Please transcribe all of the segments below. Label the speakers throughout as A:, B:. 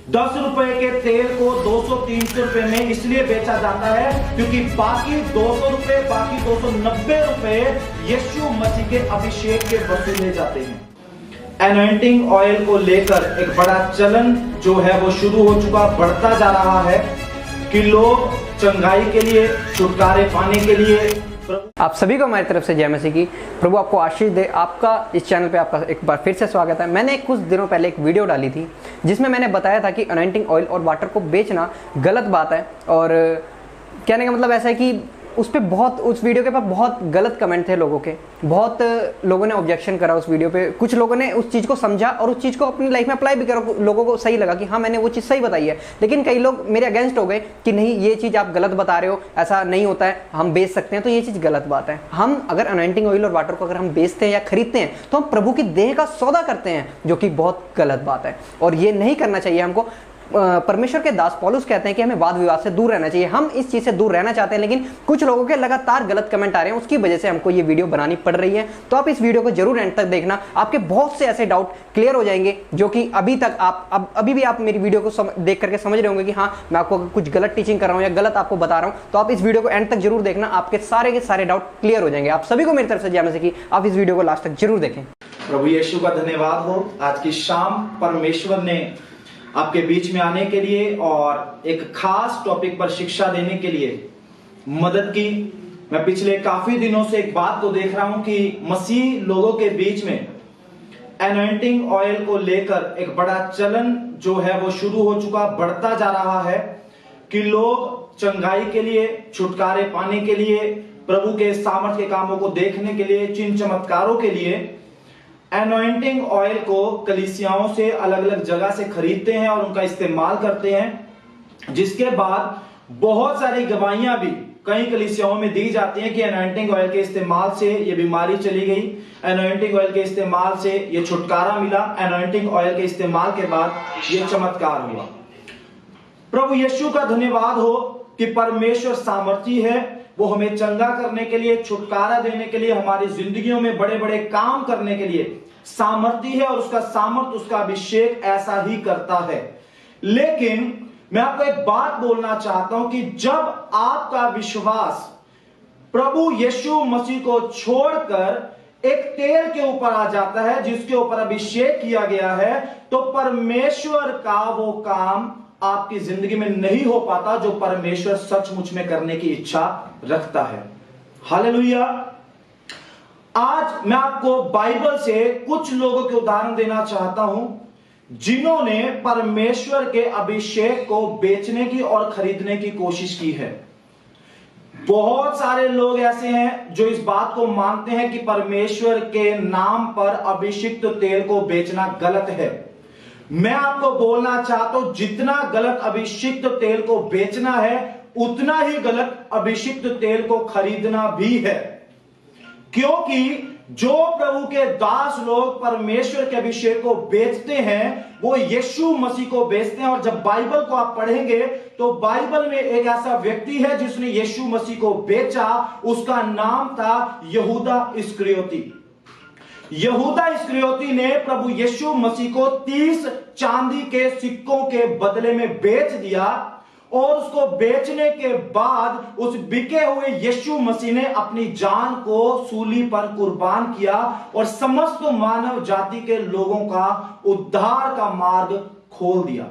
A: ₹10 के तेल को 200-300 रुपए में इसलिए बेचा जाता है क्योंकि बाकी ₹200, बाकी ₹290 यीशु मसीह के अभिषेक के वसूले जाते हैं। एनॉइंटिंग ऑयल को लेकर एक बड़ा चलन जो है वो शुरू हो चुका, बढ़ता जा रहा है कि लोग चंगाई के लिए, छुटकारे पाने के लिए।
B: आप सभी को हमारी तरफ से जय मसीह की। प्रभु आपको आशीष दे। आपका इस चैनल पे आपका एक बार फिर से स्वागत है। मैंने कुछ दिनों पहले एक वीडियो डाली थी जिसमें मैंने बताया था कि अनॉइंटिंग ऑयल और वाटर को बेचना गलत बात है, और कहने का मतलब ऐसा है कि उस वीडियो के पास बहुत गलत कमेंट थे लोगों के। बहुत लोगों ने ऑब्जेक्शन करा उस वीडियो पे। कुछ लोगों ने उस चीज़ को समझा और उस चीज़ को अपनी लाइफ में अप्लाई भी करा। लोगों को सही लगा कि हाँ, मैंने वो चीज़ सही बताई है। लेकिन कई लोग मेरे अगेंस्ट हो गए कि नहीं, ये चीज़ आप गलत बता रहे हो, ऐसा नहीं होता है, हम बेच सकते हैं। तो ये चीज़ गलत बात है। हम अगर अनॉइंटिंग ऑयल और वाटर को अगर हम बेचते हैं या खरीदते हैं तो हम प्रभु की देह का सौदा करते हैं, जो कि बहुत गलत बात है और ये नहीं करना चाहिए हमको। परमेश्वर के दास पौलुस कहते हैं कि हमें वाद विवाद से दूर रहना चाहिए। हम इस चीज से दूर रहना चाहते हैं, लेकिन कुछ लोगों के लगातार गलत कमेंट आ रहे हैं, उसकी वजह से हमको ये वीडियो बनानी पड़ रही है। तो आप इस वीडियो को जरूर एंड तक देखना, आपके बहुत से ऐसे डाउट क्लियर हो जाएंगे जो कि अभी तक अभी भी आप मेरी वीडियो को देख करके समझ रहे होंगे कि हाँ, मैं आपको कुछ गलत टीचिंग कर रहा हूँ या गलत आपको बता रहा हूँ। तो आप इस वीडियो को एंड तक जरूर देखना, आपके सारे के सारे डाउट क्लियर हो जाएंगे। आप सभी को मेरी तरफ से जय मसीह की। आप इस वीडियो को लास्ट तक जरूर देखें।
A: प्रभु यीशु का धन्यवाद हो। आज की शाम परमेश्वर ने आपके बीच में आने के लिए और एक खास टॉपिक पर शिक्षा देने के लिए मदद की। मैं पिछले काफी दिनों से एक बात को देख रहा हूं कि मसीह लोगों के बीच में एनॉइंटिंग ऑयल को लेकर एक बड़ा चलन जो है वो शुरू हो चुका, बढ़ता जा रहा है कि लोग चंगाई के लिए, छुटकारे पाने के लिए, प्रभु के सामर्थ्य के कामों को देखने के लिए, चिन्ह चमत्कारों के लिए एनॉइंटिंग ऑयल को कलीसियाओं से अलग अलग जगह से खरीदते हैं और उनका इस्तेमाल करते हैं, जिसके बाद बहुत सारी गवाहियां भी कई कलीसियाओं में दी जाती हैं कि एनॉइंटिंग ऑयल के इस्तेमाल से ये बीमारी चली गई, एनॉइंटिंग ऑयल के इस्तेमाल से ये छुटकारा मिला, एनॉइंटिंग ऑयल के इस्तेमाल के बाद ये चमत्कार हुआ। प्रभु यीशु का धन्यवाद हो कि परमेश्वर सामर्थी है। वो हमें चंगा करने के लिए, छुटकारा देने के लिए, हमारी जिंदगियों में बड़े बड़े काम करने के लिए सामर्थी है और उसका सामर्थ, उसका अभिषेक ऐसा ही करता है। लेकिन मैं आपको एक बात बोलना चाहता हूं कि जब आपका विश्वास प्रभु यीशु मसीह को छोड़कर एक तेल के ऊपर आ जाता है जिसके ऊपर अभिषेक किया गया है, तो परमेश्वर का वो काम आपकी जिंदगी में नहीं हो पाता जो परमेश्वर सचमुच में करने की इच्छा रखता है। हालेलुया। आज मैं आपको बाइबल से कुछ लोगों के उदाहरण देना चाहता हूं जिन्होंने परमेश्वर के अभिषेक को बेचने की और खरीदने की कोशिश की है। बहुत सारे लोग ऐसे हैं जो इस बात को मानते हैं कि परमेश्वर के नाम पर अभिषिक्त तेल को बेचना गलत है। मैं आपको बोलना चाहता हूं, जितना गलत अभिषिक्त तेल को बेचना है उतना ही गलत अभिषिक्त तेल को खरीदना भी है, क्योंकि जो प्रभु के दास लोग परमेश्वर के अभिषेक को बेचते हैं वो यीशु मसीह को बेचते हैं। और जब बाइबल को आप पढ़ेंगे तो बाइबल में एक ऐसा व्यक्ति है जिसने यीशु मसीह को बेचा, उसका नाम था यहूदा इस्करियोती। यहूदा इस्करियोती ने प्रभु यीशु मसीह को 30 चांदी के सिक्कों के बदले में बेच दिया और उसको बेचने के बाद उस बिके हुए यीशु मसीह ने अपनी जान को सूली पर कुर्बान किया और समस्त मानव जाति के लोगों का उद्धार का मार्ग खोल दिया।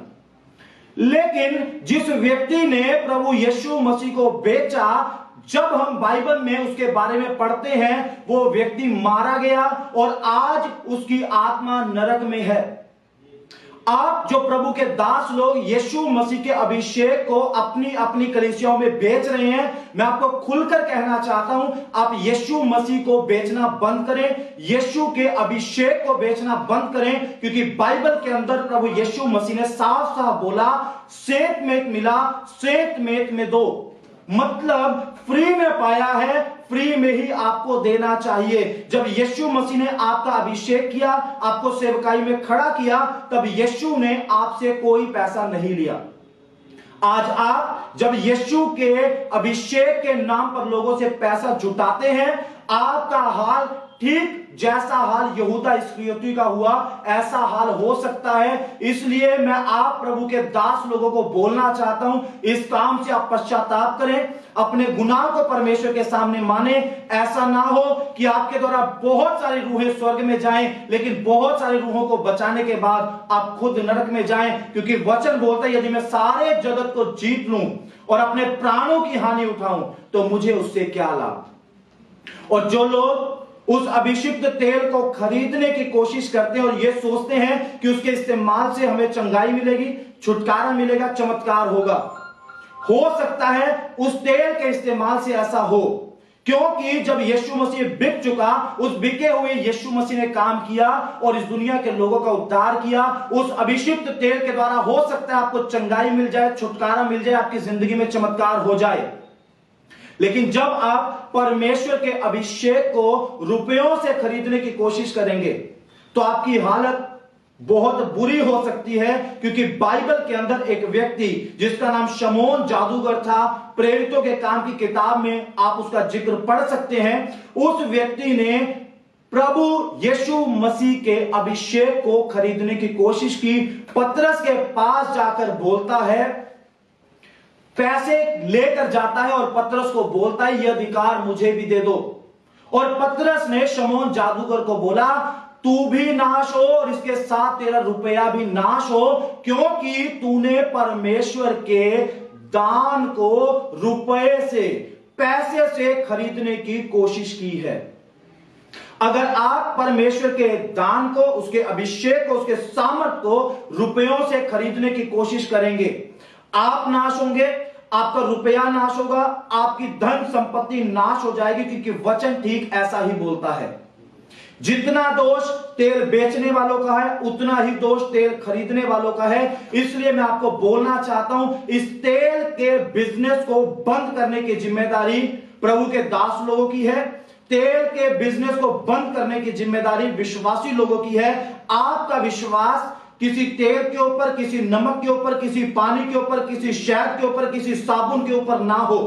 A: लेकिन जिस व्यक्ति ने प्रभु यीशु मसीह को बेचा, जब हम बाइबल में उसके बारे में पढ़ते हैं वो व्यक्ति मारा गया और आज उसकी आत्मा नरक में है। आप जो प्रभु के दास लोग यीशु मसीह के अभिषेक को अपनी अपनी कलीसियाओं में बेच रहे हैं, मैं आपको खुलकर कहना चाहता हूं, आप यीशु मसीह को बेचना बंद करें, यीशु के अभिषेक को बेचना बंद करें, क्योंकि बाइबल के अंदर प्रभु यीशु मसीह ने साफ साफ बोला, सेंत में मिला, सेंत में दो। मतलब फ्री में पाया है, फ्री में ही आपको देना चाहिए। जब यीशु मसीह ने आपका अभिषेक किया, आपको सेवकाई में खड़ा किया, तब यीशु ने आपसे कोई पैसा नहीं लिया। आज आप जब यीशु के अभिषेक के नाम पर लोगों से पैसा जुटाते हैं, आपका हाल ठीक जैसा हाल यहूदा इस्करियोती का हुआ ऐसा हाल हो सकता है। इसलिए मैं आप प्रभु के दास लोगों को बोलना चाहता हूं, इस काम से आप पश्चाताप करें, अपने गुनाह को परमेश्वर के सामने माने। ऐसा ना हो कि आपके द्वारा बहुत सारी रूहें स्वर्ग में जाएं, लेकिन बहुत सारी रूहों को बचाने के बाद आप खुद नरक में जाएं। क्योंकि वचन बोलता है, यदि मैं सारे जगत को जीत लूं और अपने प्राणों की हानि उठाऊं तो मुझे उससे क्या लाभ। और जो लोग उस अभिषिक्त तेल को खरीदने की कोशिश करते हैं और ये सोचते हैं कि उसके इस्तेमाल से हमें चंगाई मिलेगी, छुटकारा मिलेगा, चमत्कार होगा, हो सकता है उस तेल के इस्तेमाल से ऐसा हो, क्योंकि जब यीशु मसीह बिक चुका, उस बिके हुए यीशु मसीह ने काम किया और इस दुनिया के लोगों का उद्धार किया। उस अभिषिक्त तेल के द्वारा हो सकता है आपको चंगाई मिल जाए, छुटकारा मिल जाए, आपकी जिंदगी में चमत्कार हो जाए। लेकिन जब आप परमेश्वर के अभिषेक को रुपयों से खरीदने की कोशिश करेंगे तो आपकी हालत बहुत बुरी हो सकती है। क्योंकि बाइबल के अंदर एक व्यक्ति जिसका नाम शमौन जादूगर था, प्रेरितों के काम की किताब में आप उसका जिक्र पढ़ सकते हैं। उस व्यक्ति ने प्रभु यीशु मसीह के अभिषेक को खरीदने की कोशिश की। पतरस के पास जाकर बोलता है, पैसे लेकर जाता है और पतरस को बोलता है, यह अधिकार मुझे भी दे दो। और पतरस ने शमौन जादूगर को बोला, तू भी नाश हो और इसके साथ तेरा रुपया भी नाश हो, क्योंकि तूने परमेश्वर के दान को रुपए से, पैसे से खरीदने की कोशिश की है। अगर आप परमेश्वर के दान को, उसके अभिषेक को, उसके सामर्थ को रुपयों से खरीदने की कोशिश करेंगे, आप नाश होंगे, आपका रुपया नाश होगा, आपकी धन संपत्ति नाश हो जाएगी। क्योंकि वचन ठीक ऐसा ही बोलता है। जितना दोष तेल बेचने वालों का है, उतना ही दोष तेल खरीदने वालों का है। इसलिए मैं आपको बोलना चाहता हूं, इस तेल के बिजनेस को बंद करने की जिम्मेदारी प्रभु के दास लोगों की है। तेल के बिजनेस को बंद करने की जिम्मेदारी विश्वासी लोगों की है। आपका विश्वास किसी तेल के ऊपर, किसी नमक के ऊपर, किसी पानी के ऊपर, किसी शहद के ऊपर, किसी साबुन के ऊपर ना हो।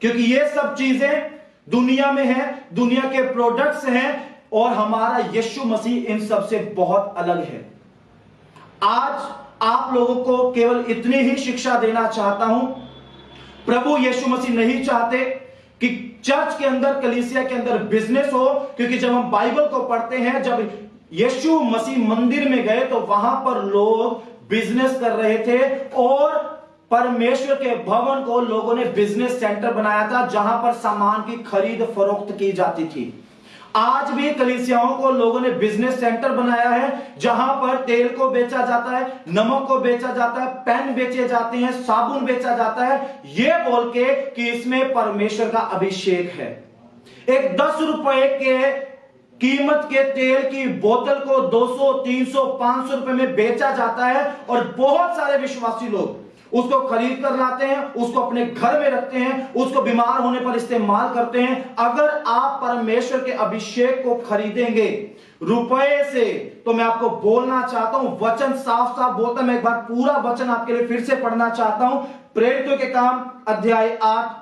A: क्योंकि ये सब चीजें दुनिया में है, दुनिया के प्रोडक्ट्स हैं, और हमारा यीशु मसीह इन सब से बहुत अलग है। आज आप लोगों को केवल इतनी ही शिक्षा देना चाहता हूं। प्रभु यीशु मसीह नहीं चाहते कि चर्च के अंदर, कलीसिया के अंदर बिजनेस हो। क्योंकि जब हम बाइबल को पढ़ते हैं, जब यीशु मसीह मंदिर में गए तो वहां पर लोग बिजनेस कर रहे थे और परमेश्वर के भवन को लोगों ने बिजनेस सेंटर बनाया था, जहां पर सामान की खरीद फरोख्त की जाती थी। आज भी कलीसियाओं को लोगों ने बिजनेस सेंटर बनाया है, जहां पर तेल को बेचा जाता है, नमक को बेचा जाता है, पेन बेचे जाते हैं, साबुन बेचा जाता है, यह बोल के कि इसमें परमेश्वर का अभिषेक है। एक 10 रुपए के कीमत के तेल की बोतल को 200, 300, 500 रुपए में बेचा जाता है और बहुत सारे विश्वासी लोग उसको खरीद कर लाते हैं, उसको अपने घर में रखते हैं, उसको बीमार होने पर इस्तेमाल करते हैं। अगर आप परमेश्वर के अभिषेक को खरीदेंगे रुपए से, तो मैं आपको बोलना चाहता हूं, वचन साफ साफ बोलता है। मैं एक बार पूरा वचन आपके लिए फिर से पढ़ना चाहता हूं। प्रेरितों के काम अध्याय 8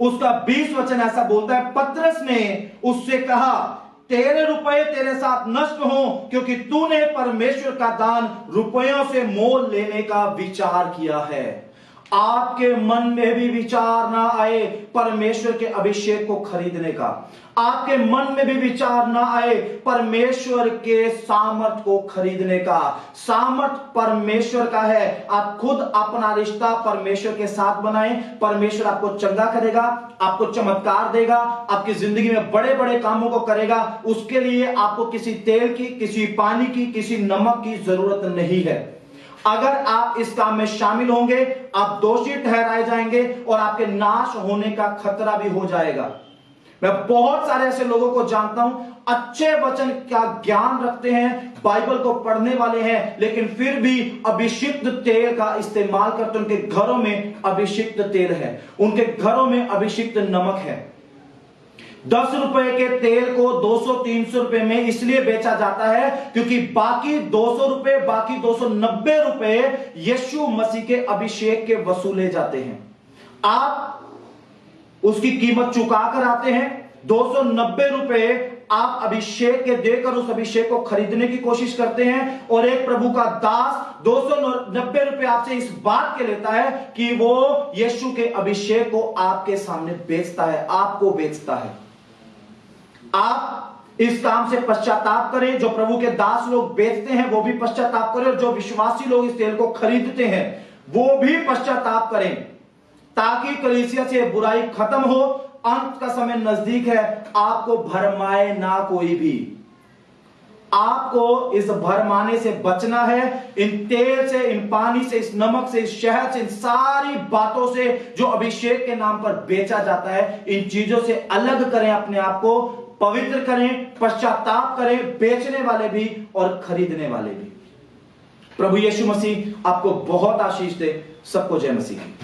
A: उसका 20 वचन ऐसा बोलता है, पतरस ने उससे कहा, तेरे रुपए तेरे साथ नष्ट हो, क्योंकि तूने परमेश्वर का दान रुपयों से मोल लेने का विचार किया है। आपके मन में भी विचार ना आए परमेश्वर के अभिषेक को खरीदने का, आपके मन में भी विचार ना आए परमेश्वर के सामर्थ को खरीदने का। सामर्थ परमेश्वर का है। आप खुद अपना रिश्ता परमेश्वर के साथ बनाएं, परमेश्वर आपको चंगा करेगा, आपको चमत्कार देगा, आपकी जिंदगी में बड़े बड़े कामों को करेगा। उसके लिए आपको किसी तेल की, किसी पानी की, किसी नमक की जरूरत नहीं है। अगर आप इस काम में शामिल होंगे, आप दोषी ठहराए जाएंगे और आपके नाश होने का खतरा भी हो जाएगा। मैं बहुत सारे ऐसे लोगों को जानता हूं, अच्छे वचन का ज्ञान रखते हैं, बाइबल को पढ़ने वाले हैं, लेकिन फिर भी अभिषिक्त तेल का इस्तेमाल करते। उनके घरों में अभिषिक्त तेल है, उनके घरों में अभिषिक्त नमक है। 10 रुपए के तेल को 200-300 रुपए में इसलिए बेचा जाता है क्योंकि बाकी 200 रुपए, बाकी 290 रुपए यीशु मसीह के अभिषेक के वसूले जाते हैं। आप उसकी कीमत चुका कर आते हैं, 290 रुपए आप अभिषेक के देकर उस अभिषेक को खरीदने की कोशिश करते हैं, और एक प्रभु का दास 290 रुपए आपसे इस बात के लेता है कि वो यीशु के अभिषेक को आपके सामने बेचता है, आपको बेचता है। आप इस काम से पश्चाताप करें। जो प्रभु के दास लोग बेचते हैं वो भी पश्चाताप करें, और जो विश्वासी लोग इस तेल को खरीदते हैं वो भी पश्चाताप करें, ताकि कलीसिया से बुराई खत्म हो। अंत का समय नजदीक है, आपको भरमाए ना कोई भी। आपको इस भरमाने से बचना है, इन तेल से, इन पानी से, इस नमक से, इस शहद से, इन सारी बातों से जो अभिषेक के नाम पर बेचा जाता है, इन चीजों से अलग करें, अपने आप को पवित्र करें, पश्चाताप करें, बेचने वाले भी और खरीदने वाले भी। प्रभु यीशु मसीह आपको बहुत आशीष दे। सबको जय मसीह।